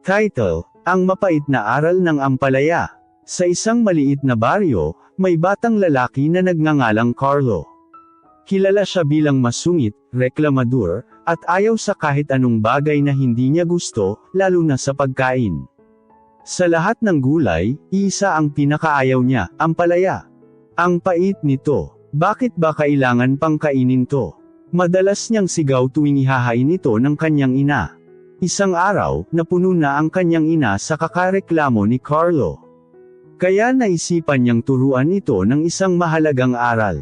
Title: Ang Mapait na Aral ng Ampalaya. Sa isang maliit na baryo, may batang lalaki na nagngangalang Carlo. Kilala siya bilang masungit, reklamador, at ayaw sa kahit anong bagay na hindi niya gusto, lalo na sa pagkain. Sa lahat ng gulay, iisa ang pinakaayaw niya, ampalaya. Ang pait nito. Bakit ba kailangan pang kainin to? Madalas niyang sigaw tuwing ihahain ito ng kanyang ina. Isang araw, napuno na ang kanyang ina sa kakareklamo ni Carlo. Kaya naisipan niyang turuan ito ng isang mahalagang aral.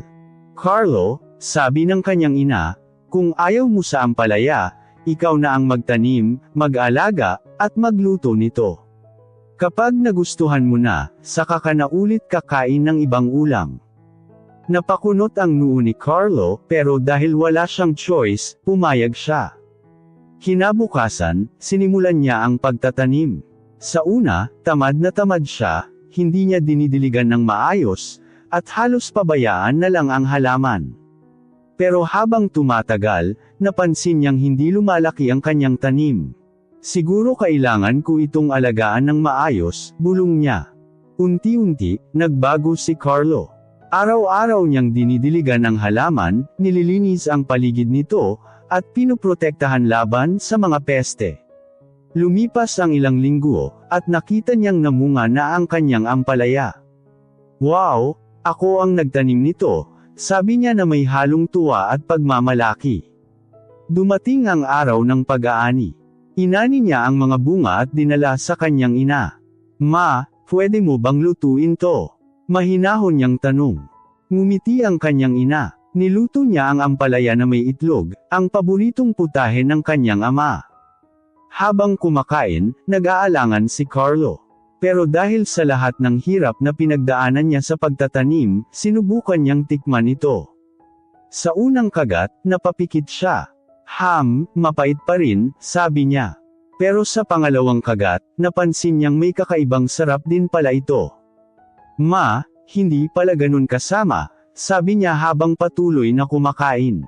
Carlo, sabi ng kanyang ina, kung ayaw mo sa ampalaya, ikaw na ang magtanim, mag-alaga, at magluto nito. Kapag nagustuhan mo na, saka ka na ulit kakain ng ibang ulam. Napakunot ang noo ni Carlo, pero dahil wala siyang choice, pumayag siya. Kinabukasan, sinimulan niya ang pagtatanim. Sa una, tamad na tamad siya, hindi niya dinidiligan ng maayos, at halos pabayaan na lang ang halaman. Pero habang tumatagal, napansin niyang hindi lumalaki ang kanyang tanim. Siguro kailangan ko itong alagaan ng maayos, bulong niya. Unti-unti, nagbago si Carlo. Araw-araw niyang dinidiligan ang halaman, nililinis ang paligid nito, at pinoprotektahan laban sa mga peste. Lumipas ang ilang linggo, at nakita niyang namunga na ang kanyang ampalaya. Wow! Ako ang nagtanim nito, sabi niya na may halong tuwa at pagmamalaki. Dumating ang araw ng pag-aani. Inani niya ang mga bunga at dinala sa kanyang ina. Ma, pwede mo bang lutuin to? Mahinahon niyang tanong. Ngumiti ang kanyang ina. Niluto niya ang ampalaya na may itlog, ang paboritong putahe ng kanyang ama. Habang kumakain, nag-aalangan si Carlo. Pero dahil sa lahat ng hirap na pinagdaanan niya sa pagtatanim, sinubukan niyang tikman ito. Sa unang kagat, napapikit siya. Mapait pa rin, sabi niya. Pero sa pangalawang kagat, napansin niyang may kakaibang sarap din pala ito. Ma, hindi pala ganun kasama, sabi niya habang patuloy na kumakain.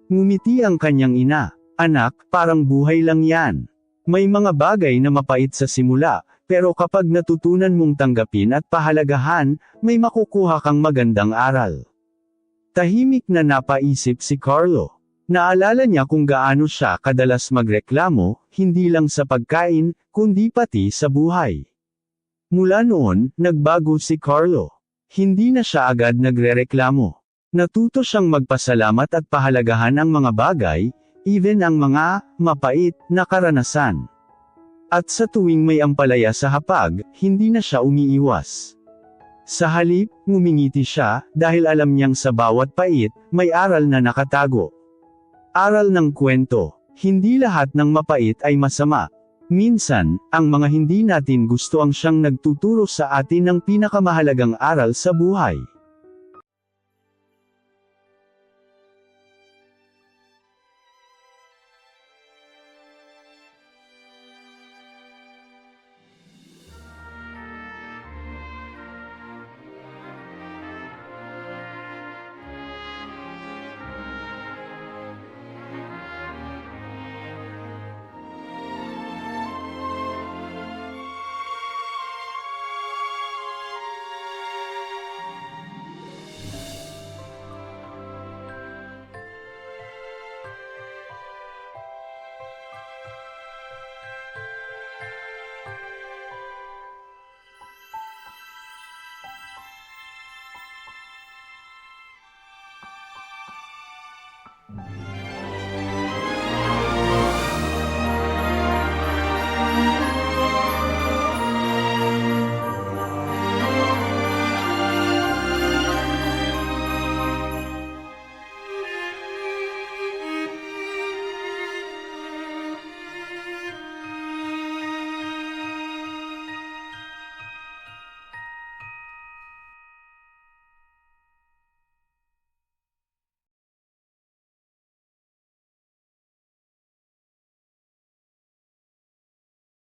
Ngumiti ang kanyang ina. Anak, parang buhay lang yan. May mga bagay na mapait sa simula, pero kapag natutunan mong tanggapin at pahalagahan, may makukuha kang magandang aral. Tahimik na napaisip si Carlo. Naalala niya kung gaano siya kadalas magreklamo, hindi lang sa pagkain, kundi pati sa buhay. Mula noon, nagbago si Carlo. Hindi na siya agad nagrereklamo. Natuto siyang magpasalamat at pahalagahan ang mga bagay, even ang mga mapait na karanasan. At sa tuwing may ampalaya sa hapag, hindi na siya umiiwas. Sa halip, ngumingiti siya, dahil alam niyang sa bawat pait, may aral na nakatago. Aral ng kwento. Hindi lahat ng mapait ay masama. Minsan, ang mga hindi natin gusto ang siyang nagtuturo sa atin ng pinakamahalagang aral sa buhay.